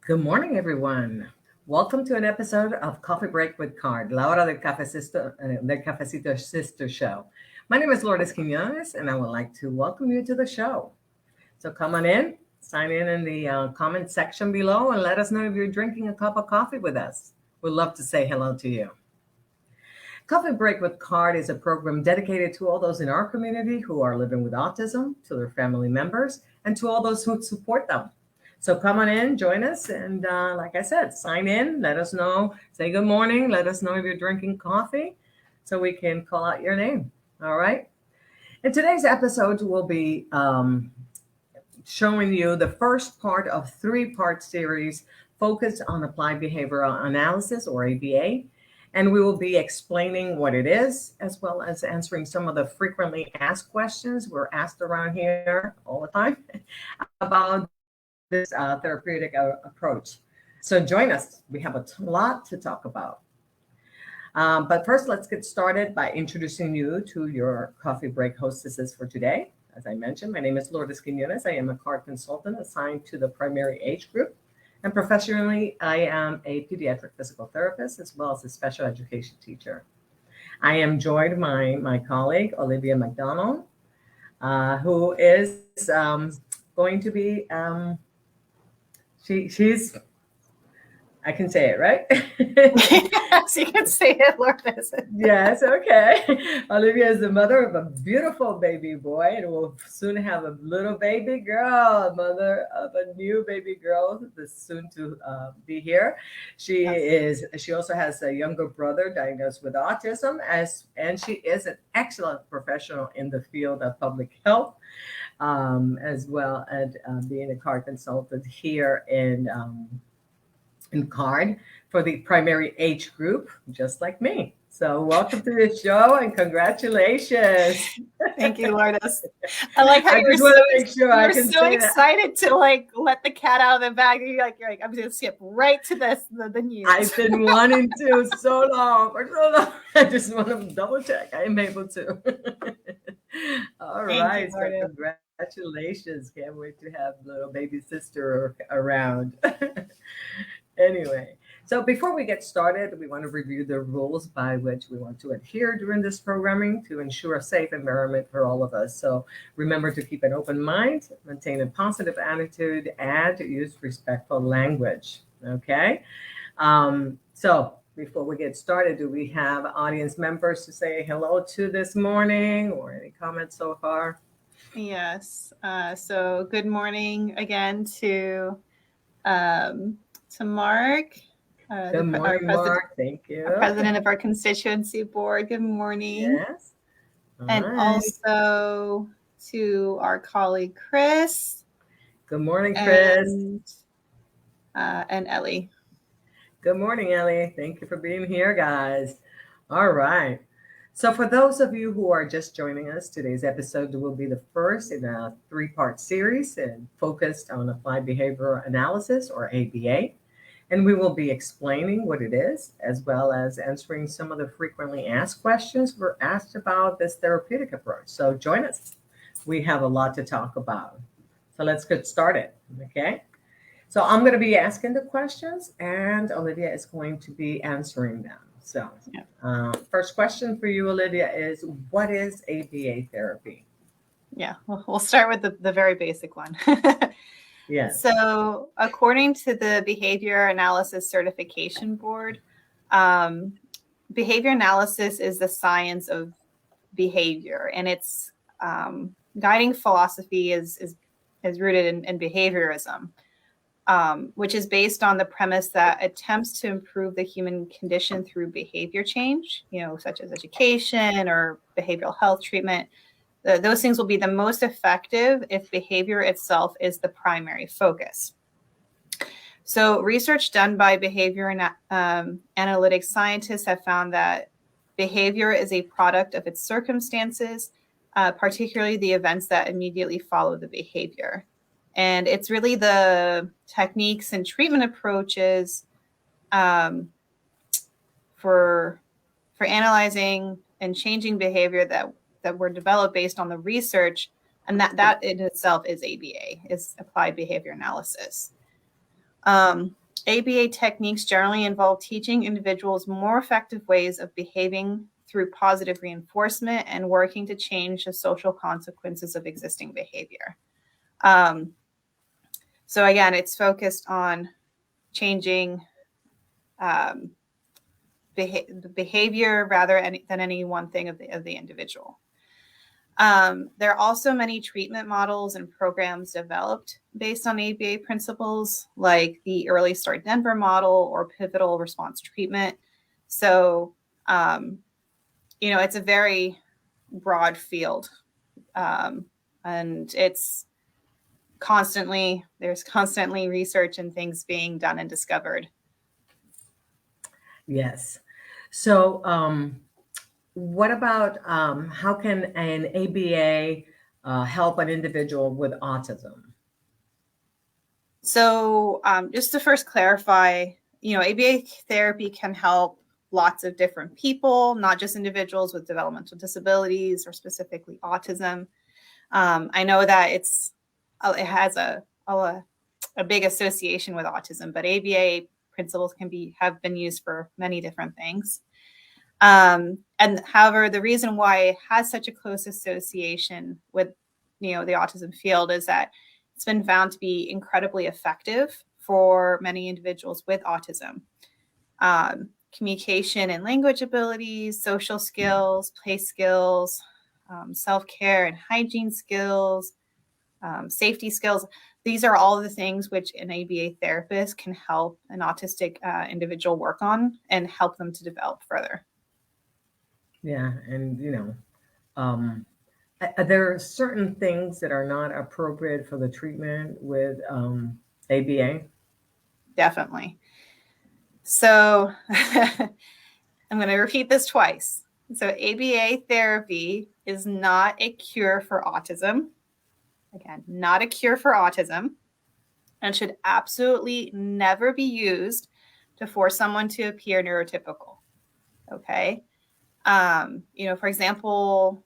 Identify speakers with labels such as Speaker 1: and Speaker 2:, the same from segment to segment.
Speaker 1: Good morning, everyone. Welcome to an episode of Coffee Break with Card, La Hora del Cafecito Sister Show. My name is Lourdes Quinones, and I would like to welcome you to the show. So come on in, sign in the comment section below, and let us know if you're drinking a cup of coffee with us. We'd love to say hello to you. Coffee Break with Card is a program dedicated to all those in our community who are living with autism, to their family members, and to all those who support them. So come on in, join us, and like I said, sign in, let us know, say good morning, let us know if you're drinking coffee so we can call out your name. All right. In today's episode, we'll be showing you the first part of three-part series focused on applied behavioral analysis, or ABA. And we will be explaining what it is, as well as answering some of the frequently asked questions we're asked around here all the time about this therapeutic approach. So join us. We have a lot to talk about. But first, let's get started by introducing you to your coffee break hostesses for today. As I mentioned, my name is Lourdes Quinones. I am a card consultant assigned to the primary age group. And professionally, I am a pediatric physical therapist as well as a special education teacher. I am joined by my colleague, Olivia McDonald, who is going to be, she's, I can say it, right?
Speaker 2: Yes, you can say it, Lourdes.
Speaker 1: Yes, okay. Olivia is the mother of a beautiful baby boy and will soon have a little baby girl, mother of a new baby girl that's soon to be here. She also has a younger brother diagnosed with autism, and she is an excellent professional in the field of public health, as well as being a card consultant here in card for the primary age group, just like me. So welcome to the show and congratulations.
Speaker 2: Thank you, Lourdes. I like how
Speaker 1: I
Speaker 2: you were
Speaker 1: just
Speaker 2: so,
Speaker 1: want to make sure
Speaker 2: you
Speaker 1: I
Speaker 2: were
Speaker 1: can
Speaker 2: so
Speaker 1: say that.
Speaker 2: excited to let the cat out of the bag. You're like, I'm just gonna skip right to the news.
Speaker 1: I've been wanting to for so long. I just want to double check. I am able to. All
Speaker 2: Thank you,
Speaker 1: right. So
Speaker 2: Lourdes.
Speaker 1: congratulations. Can't wait to have little baby sister around. Anyway, so before we get started, we want to review the rules by which we want to adhere during this programming to ensure a safe environment for all of us. So remember to keep an open mind, maintain a positive attitude, and use respectful language. Okay. So before we get started, do we have audience members to say hello to this morning or any comments so far?
Speaker 2: Yes. So good morning again to Mark,
Speaker 1: Good
Speaker 2: our
Speaker 1: morning,
Speaker 2: president,
Speaker 1: Mark. Thank you.
Speaker 2: of our constituency board. Good morning.
Speaker 1: Yes. All
Speaker 2: And
Speaker 1: right.
Speaker 2: also to our colleague Chris
Speaker 1: Good morning, Chris.
Speaker 2: and Ellie.
Speaker 1: Good morning, Ellie. Thank you for being here, guys. All right. So, for those of you who are just joining us, today's episode will be the first in a three-part series and focused on applied behavioral analysis, or ABA. And we will be explaining what it is, as well as answering some of the frequently asked questions we're asked about this therapeutic approach. So, join us. We have a lot to talk about. So, let's get started. Okay. So I'm going to be asking the questions, and Olivia is going to be answering them. So, first question for you, Olivia, is what is ABA therapy?
Speaker 2: Yeah, we'll start with the very basic one.
Speaker 1: Yes.
Speaker 2: So, according to the Behavior Analysis Certification Board, behavior analysis is the science of behavior, and its guiding philosophy is rooted in behaviorism. Which is based on the premise that attempts to improve the human condition through behavior change, such as education or behavioral health treatment, those things will be the most effective if behavior itself is the primary focus. So research done by behavior and analytics scientists have found that behavior is a product of its circumstances, particularly the events that immediately follow the behavior. And it's really the techniques and treatment approaches for analyzing and changing behavior that were developed based on the research, and that in itself is ABA, is applied behavior analysis. ABA techniques generally involve teaching individuals more effective ways of behaving through positive reinforcement and working to change the social consequences of existing behavior. So again, it's focused on changing behavior rather than any one thing of the individual. There are also many treatment models and programs developed based on ABA principles, like the Early Start Denver model or pivotal response treatment. So, it's a very broad field, and there's constantly research and things being done and discovered.
Speaker 1: Yes. So, what about how can an ABA help an individual with autism?
Speaker 2: So, just to first clarify, ABA therapy can help lots of different people, not just individuals with developmental disabilities or specifically autism. I know that it has a big association with autism, but ABA principles have been used for many different things. And however, the reason why it has such a close association with the autism field is that it's been found to be incredibly effective for many individuals with autism. Communication and language abilities, social skills, play skills, self-care and hygiene skills, safety skills. These are all the things which an ABA therapist can help an autistic individual work on and help them to develop further.
Speaker 1: Yeah, and are there certain things that are not appropriate for the treatment with ABA?
Speaker 2: Definitely. So I'm going to repeat this twice. So ABA therapy is not a cure for autism. Again, not a cure for autism, and should absolutely never be used to force someone to appear neurotypical. Okay. For example,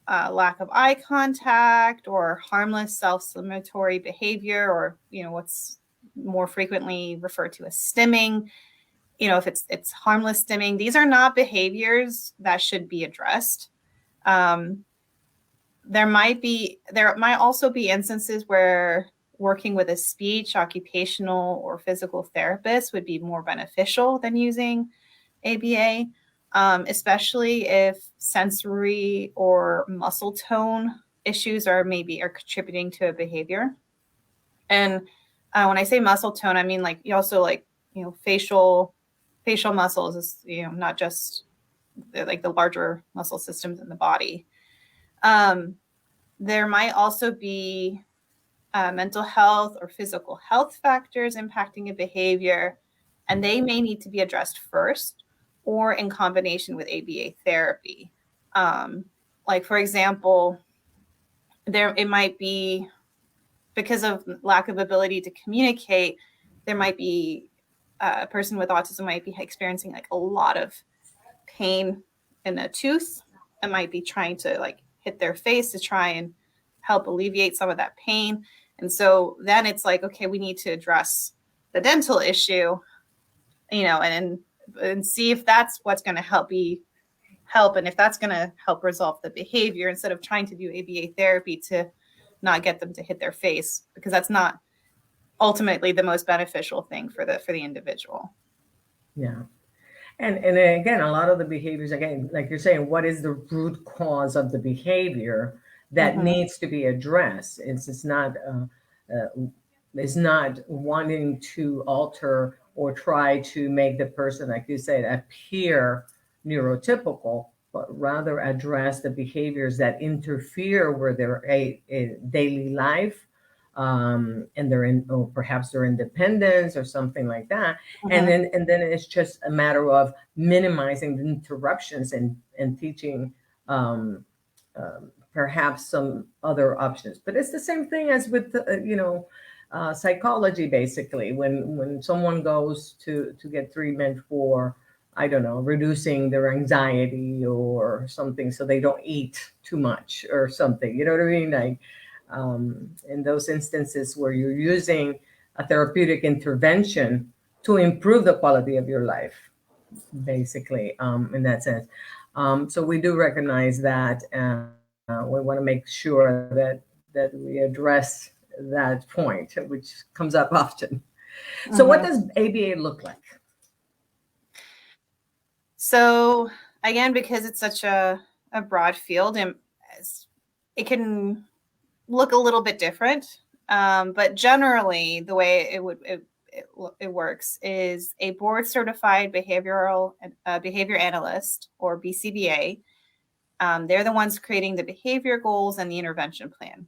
Speaker 2: lack of eye contact or harmless self-stimulatory behavior, or what's more frequently referred to as stimming. If it's harmless stimming, these are not behaviors that should be addressed. There might also be instances where working with a speech, occupational, or physical therapist would be more beneficial than using ABA, especially if sensory or muscle tone issues are contributing to a behavior. And when I say muscle tone, I mean you also facial muscles is not just the larger muscle systems in the body. There might also be mental health or physical health factors impacting a behavior, and they may need to be addressed first or in combination with ABA therapy. For example, it might be because of lack of ability to communicate, there might be a person with autism might be experiencing a lot of pain in a tooth and might be trying to hit their face to try and help alleviate some of that pain. And so then it's okay, we need to address the dental issue, and see if that's what's going to help, and if that's going to help resolve the behavior, instead of trying to do ABA therapy to not get them to hit their face, because that's not ultimately the most beneficial thing for the individual.
Speaker 1: Yeah. And again, a lot of the behaviors, again, like you're saying, what is the root cause of the behavior that needs to be addressed? It's not wanting to alter or try to make the person, like you said, appear neurotypical, but rather address the behaviors that interfere with their daily life, and or perhaps their independence or something like that. And then it's just a matter of minimizing the interruptions and teaching perhaps some other options. But it's the same thing as with psychology. Basically, when someone goes to get treatment for, I don't know, reducing their anxiety or something, so they don't eat too much or something, you know what I mean? In those instances where you're using a therapeutic intervention to improve the quality of your life, basically, in that sense. So we do recognize that. We want to make sure that we address that point, which comes up often. So, what does ABA look like?
Speaker 2: So again, because it's such a broad field, and it can look a little bit different. But generally, the way it works is a board certified behavior analyst, or BCBA. They're the ones creating the behavior goals and the intervention plan.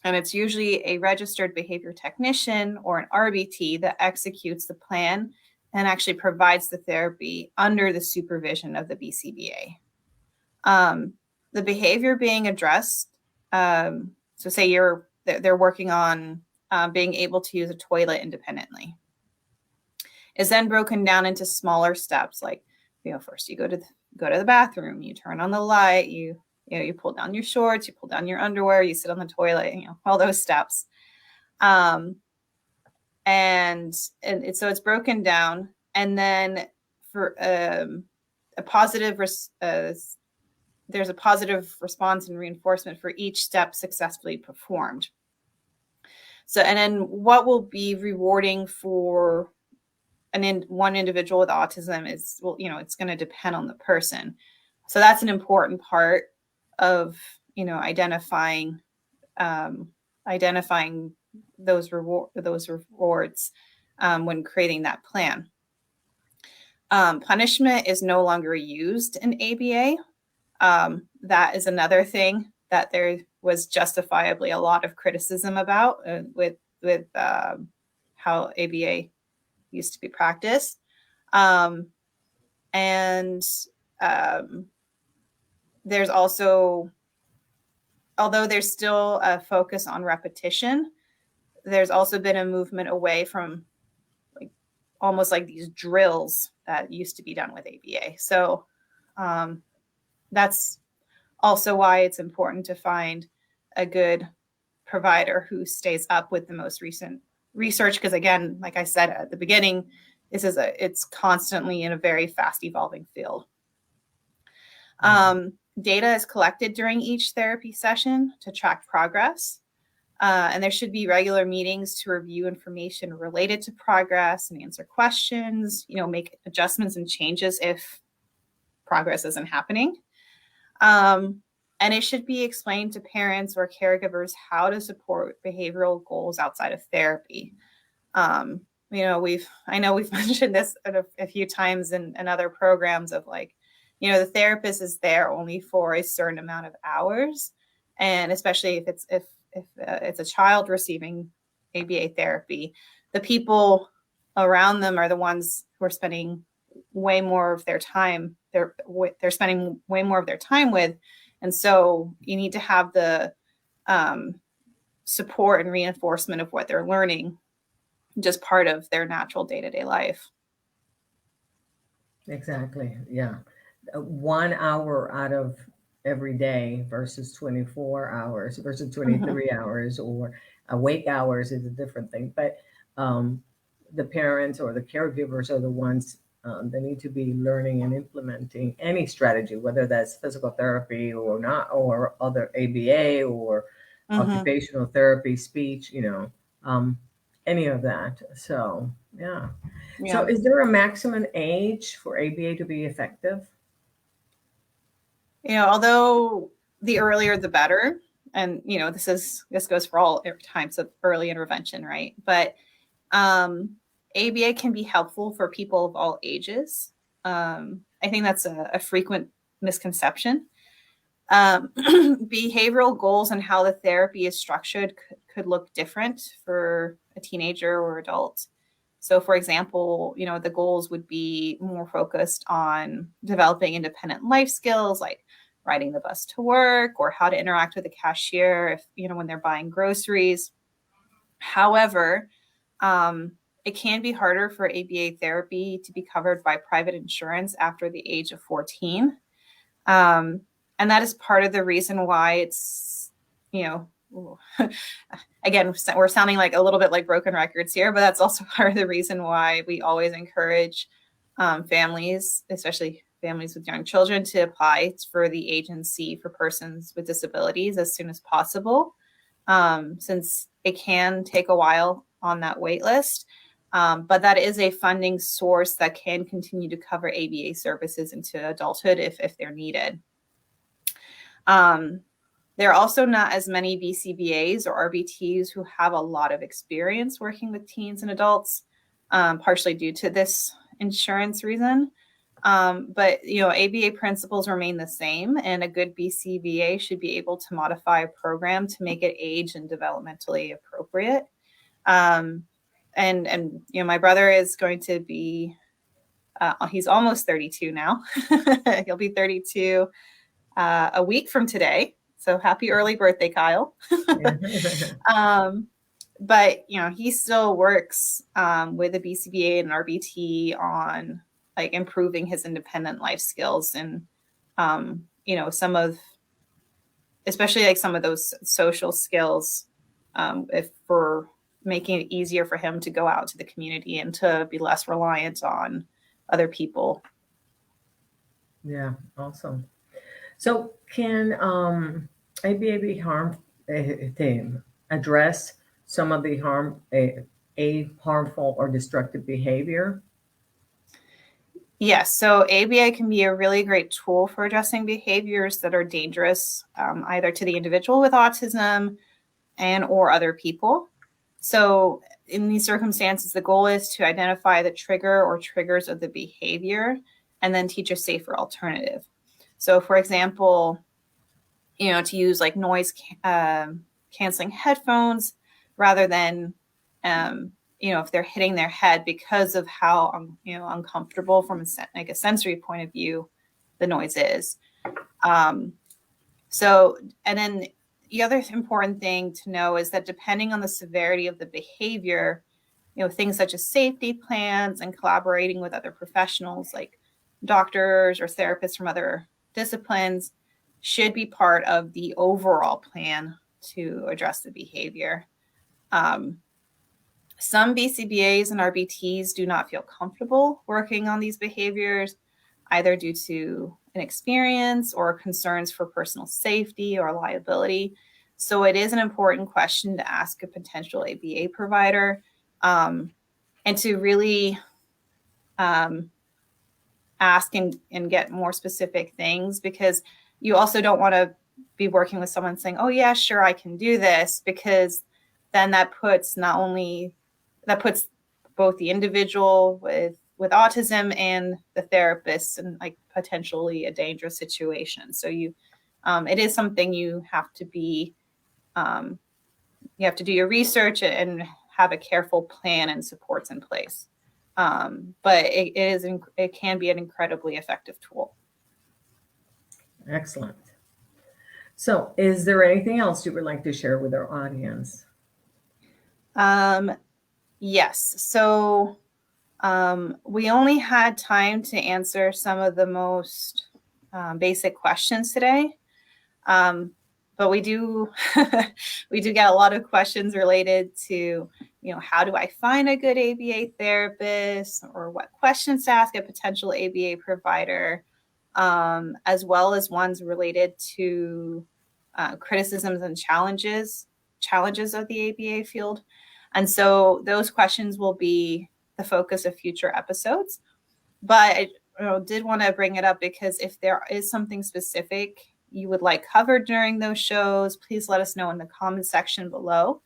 Speaker 2: And it's usually a registered behavior technician or an RBT that executes the plan and actually provides the therapy under the supervision of the BCBA. The behavior being addressed, so say they're working on being able to use a toilet independently, is then broken down into smaller steps. Like, first you go to the bathroom, you turn on the light, you pull down your shorts, you pull down your underwear, you sit on the toilet, all those steps. And so it's broken down. And then for there's a positive response and reinforcement for each step successfully performed. So, and then what will be rewarding for one individual with autism is, it's going to depend on the person. So that's an important part of, identifying those rewards when creating that plan. Punishment is no longer used in ABA. That is another thing that there was justifiably a lot of criticism about with how ABA used to be practiced. There's also, although there's still a focus on repetition, there's also been a movement away from almost like these drills that used to be done with ABA. So that's also why it's important to find a good provider who stays up with the most recent research. Because again, like I said at the beginning, it's constantly in a very fast evolving field. Data is collected during each therapy session to track progress. And there should be regular meetings to review information related to progress and answer questions, make adjustments and changes if progress isn't happening. And it should be explained to parents or caregivers how to support behavioral goals outside of therapy. I know we've mentioned this a few times in other programs of the therapist is there only for a certain amount of hours. And especially if it's a child receiving ABA therapy, the people around them are the ones who are spending way more of their time. They're spending way more of their time with. And so you need to have the support and reinforcement of what they're learning, just part of their natural day-to-day life.
Speaker 1: Exactly. Yeah. 1 hour out of every day versus 24 hours versus 23 hours, or awake hours is a different thing. But the parents or the caregivers are the ones that need to be learning and implementing any strategy, whether that's physical therapy or not, or other ABA or occupational therapy, speech, any of that. So, yeah. So, is there a maximum age for ABA to be effective?
Speaker 2: Although the earlier the better, and this goes for all types of early intervention, right? But ABA can be helpful for people of all ages. I think that's a frequent misconception. Behavioral goals and how the therapy is structured could look different for a teenager or adult. So, for example, the goals would be more focused on developing independent life skills, like riding the bus to work, or how to interact with a cashier when they're buying groceries. However, it can be harder for ABA therapy to be covered by private insurance after the age of 14. And that is part of the reason why it's, again, we're sounding like a little bit like broken records here, but that's also part of the reason why we always encourage families, especially families with young children, to apply for the agency for persons with disabilities as soon as possible, since it can take a while on that wait list. But that is a funding source that can continue to cover ABA services into adulthood if they're needed. There are also not as many BCBAs or RBTs who have a lot of experience working with teens and adults, partially due to this insurance reason. But ABA principles remain the same, and a good BCBA should be able to modify a program to make it age and developmentally appropriate. And my brother is going to be, he's almost 32 now. He'll be 32 a week from today. So happy early birthday, Kyle. But he still works with a BCBA and RBT on like improving his independent life skills, and especially like some of those social skills, if for making it easier for him to go out to the community and to be less reliant on other people.
Speaker 1: Yeah, awesome. So can ABA harm address some of the harmful or destructive behavior?
Speaker 2: Yes, so ABA can be a really great tool for addressing behaviors that are dangerous, either to the individual with autism and or other people. So in these circumstances, the goal is to identify the trigger or triggers of the behavior and then teach a safer alternative. So for example, to use like noise canceling headphones rather than, if they're hitting their head because of how, uncomfortable from a sensory point of view, the noise is. So, and then the other important thing to know is that depending on the severity of the behavior, things such as safety plans and collaborating with other professionals like doctors or therapists from other disciplines should be part of the overall plan to address the behavior. Some BCBAs and RBTs do not feel comfortable working on these behaviors, either due to inexperience or concerns for personal safety or liability. So it is an important question to ask a potential ABA provider, and to really ask and get more specific things, because you also don't want to be working with someone saying, oh yeah, sure, I can do this, because then that puts both the individual with autism and the therapist in like potentially a dangerous situation. So it is something you have to be, you have to do your research and have a careful plan and supports in place. But it can be an incredibly effective tool.
Speaker 1: Excellent. So is there anything else you would like to share with our audience?
Speaker 2: Yes. So we only had time to answer some of the most basic questions today. But we do get a lot of questions related to, how do I find a good ABA therapist, or what questions to ask a potential ABA provider, as well as ones related to criticisms and challenges of the ABA field. And so those questions will be the focus of future episodes. But I did want to bring it up because if there is something specific you would like covered during those shows, please let us know in the comment section below,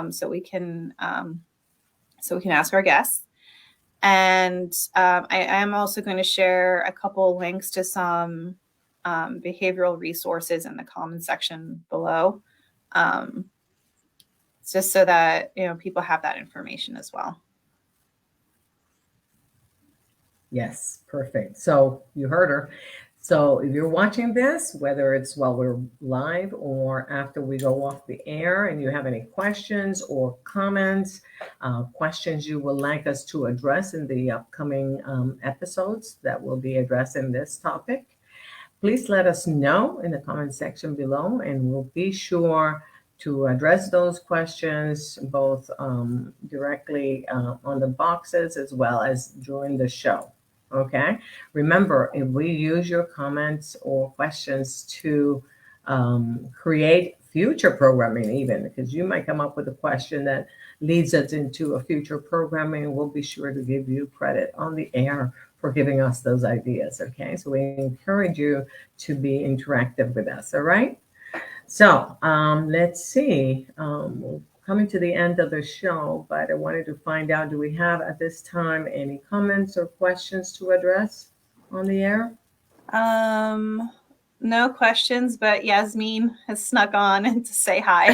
Speaker 2: so we can ask our guests. And I am also going to share a couple links to some behavioral resources in the comment section below, just so that people have that information as well.
Speaker 1: Yes, perfect. So you heard her. So if you're watching this, whether it's while we're live or after we go off the air, and you have any questions or comments, questions you would like us to address in the upcoming episodes that will be addressing this topic, please let us know in the comment section below, and we'll be sure to address those questions both directly on the boxes as well as during the show. Okay. Remember, if we use your comments or questions to create future programming, even because you might come up with a question that leads us into a future programming, we'll be sure to give you credit on the air for giving us those ideas. Okay. So we encourage you to be interactive with us. All right. So let's see. We're coming to the end of the show, but I wanted to find out, do we have at this time any comments or questions to address on the air?
Speaker 2: No questions, but Yasmin has snuck on to say hi.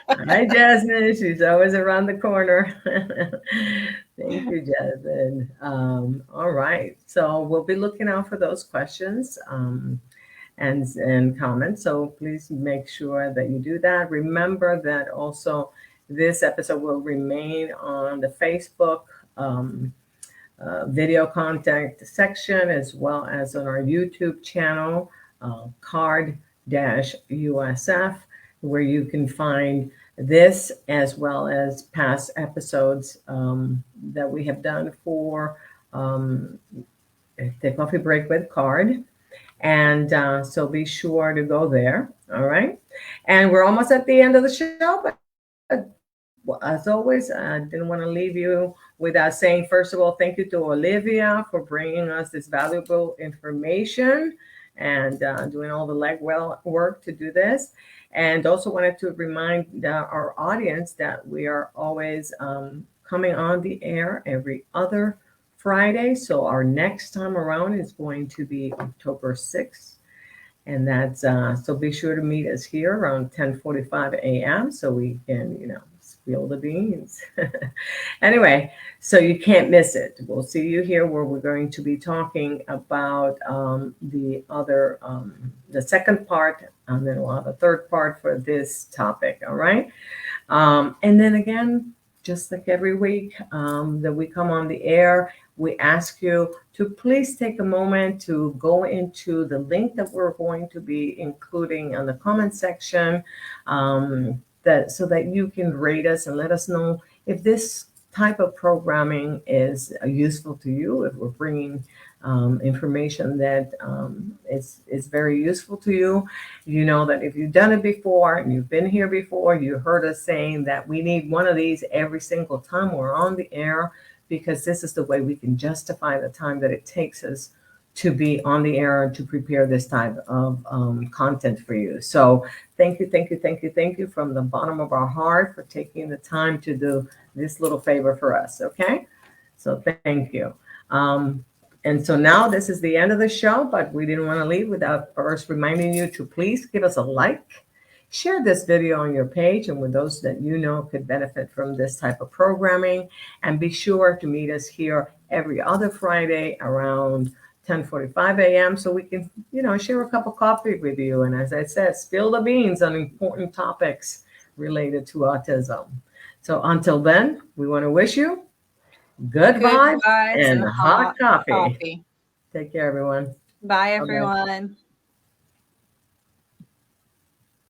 Speaker 1: Hi, Jasmine. She's always around the corner. Thank you, Jasmine. All right. So we'll be looking out for those questions. And comments. So please make sure that you do that. Remember that also this episode will remain on the Facebook video content section as well as on our YouTube channel, Card USF, where you can find this as well as past episodes that we have done for the Coffee Break with Card. And so be sure to go there. All right. And we're almost at the end of the show. But as always, I didn't want to leave you without saying, first of all, thank you to Olivia for bringing us this valuable information and doing all the legwork to do this. And also wanted to remind our audience that we are always coming on the air every other Friday. So our next time around is going to be October 6th. And that's so be sure to meet us here around 10:45 a.m. so we can, spill the beans. Anyway, so you can't miss it. We'll see you here where we're going to be talking about the second part, and then we'll have a third part for this topic. All right. And then again, just like every week that we come on the air, we ask you to please take a moment to go into the link that we're going to be including on the comment section, so that you can rate us and let us know if this type of programming is useful to you, if we're bringing information that is very useful to you. You know that if you've done it before and you've been here before, you heard us saying that we need one of these every single time we're on the air, because this is the way we can justify the time that it takes us to be on the air and to prepare this type of content for you. So thank you from the bottom of our heart for taking the time to do this little favor for us. Okay. So thank you. And so now this is the end of the show, but we didn't want to leave without first reminding you to please give us a like, share this video on your page and with those that you know could benefit from this type of programming, and be sure to meet us here every other Friday around 10:45 a.m. so we can, share a cup of coffee with you. And as I said, spill the beans on important topics related to autism. So until then, we want to wish you good vibes and hot coffee. Take care, everyone.
Speaker 2: Bye, everyone.